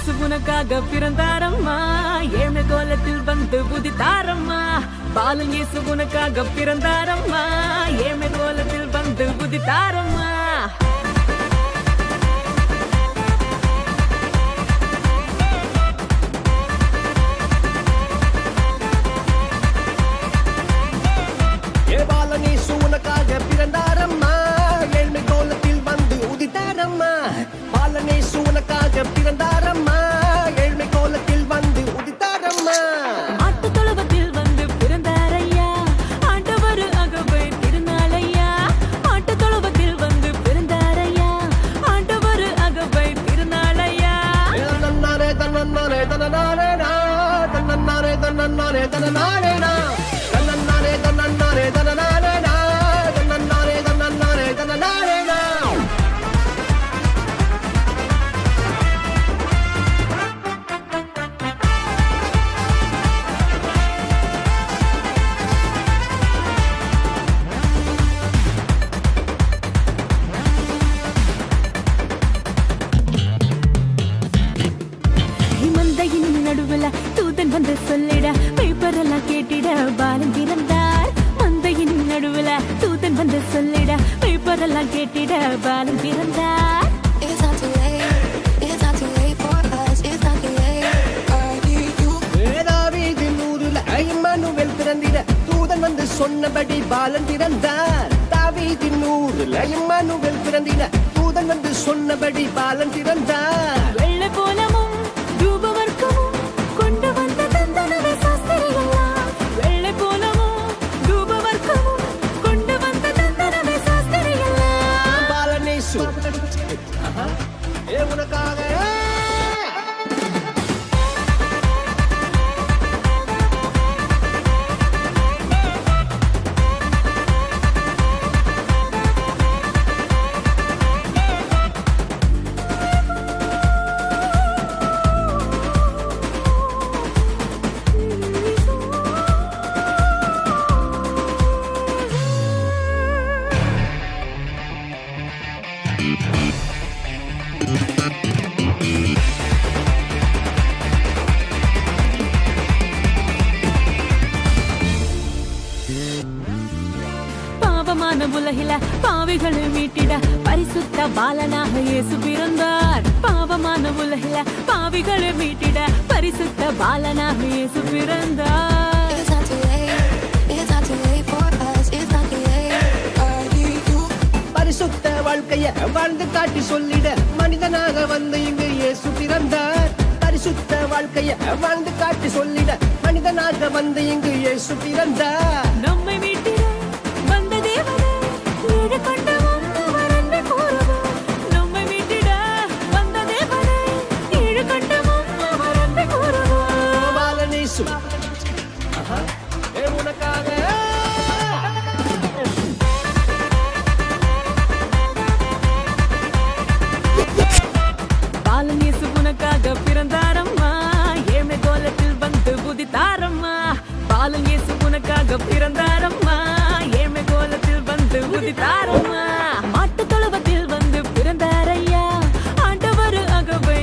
இயேசு உனக்காக பிறந்தாரம்மா, ஏழ்மை கோலத்தில் வந்து உதித்தாரம்மா. பாலன் இயேசு உனக்காக பிறந்தாரம்மா, ஏழ்மை கோலத்தில் வந்து உதித்தாரம்மா. பாலன் இயேசு உனக்காக பிறந்தாரம்மா, ஏழ்மை கோலத்தில் வந்து உதித்தாரம்மா. பாலன் இயேசு உனக்காக பிறந்தாரம்மா, ஏழ்மை கோலத்தில் வந்து உதித்தாரம்மா. ஆட்டு தொழுவத்தில் வந்து பிறந்தாரையா, ஆண்டவர் அகவை திருநாளையா. ஆட்டு தொழுவத்தில் வந்து பிறந்தாரையா, ஆண்டவர் அகவை திருநாளையா. தன்னன்னாரே தன்னன்னாரே தன்னனாரேனா, தன்னன்னாரே தன்னன்னாரே தன்னனாரேனா, தன்னன்னாரே தன்னன்னாரே தன்னனாரேனா, தன்னன்னாரே தன்னன்னாரே தன்னனாரேனா. மந்தையின் நடுவுல தூதன் வந்து சொல்லிட, பேப்பரெல்லாம் கேட்டிட பாலன் பிறந்தார். மந்தையின் நடுவுல தூதன் வந்து சொல்லிட, பேப்பரெல்லாம் கேட்டிட பாலன் பிறந்தார். It's not too late. It's not too late for us. It's not too late. I need you. தாவீதின் ஊருல இம்மானுவேல் பிறந்திட, தூதன் வந்து சொன்னபடி பாலன் பிறந்தார். தாவீதின் ஊருல இம்மானுவேல் பிறந்திட, தூதன் வந்து சொன்னபடி பாலன் பிறந்தார். வெள்ளை போலமும் தூபவர்க்கமும் கொண்டு வந்த தந்தனவே சாஸ்திரிகளா. வெள்ளை போலமும் தூபவர்க்கமும் கொண்டு வந்த தந்தனவே சாஸ்திரிகளா. பாலன் இயேசு உனக்காக பாவமான உலகில பாவிகளை மீட்டிட பரிசுத்த பாலனாக இயேசு பிறந்தார். பாவமான உலகில பாவிகளை மீட்டிட பரிசுத்த பாலனாக இயேசு பிறந்தார். It's not too late. It's not too late for us. It's not too late. I need you. பரிசுத்த வாழ்க்கைய வாழ்ந்து காட்டி சொல்லிட, மனிதனாக வந்து இங்கு இயேசு பிறந்தார். பரிசுத்த வாழ்க்கைய வாழ்ந்து காட்டி சொல்லிட, மனிதனாக வந்து இங்கு இயேசு பிறந்தார். நம்மை மீட்டிட வந்த தேவனே, ஏழு கண்டவன் அவர் அன்பை கூறுவார். நம்மை மீட்டிட வந்த தேவனே, ஏழு கண்டவன் அவர் அன்பை கூறுவார். பாலன் இயேசு உனக்காக பாலன் இயேசு உனக்காக பிறந்தாரம்மா, ஏழ்மை கோலத்தில் வந்து உதித்தாரம்மா. பாலன் இயேசு உனக்காக பிறந்தாரம்மா, ஏழ்மை கோலத்தில் வந்து உதித்தாரம்மா.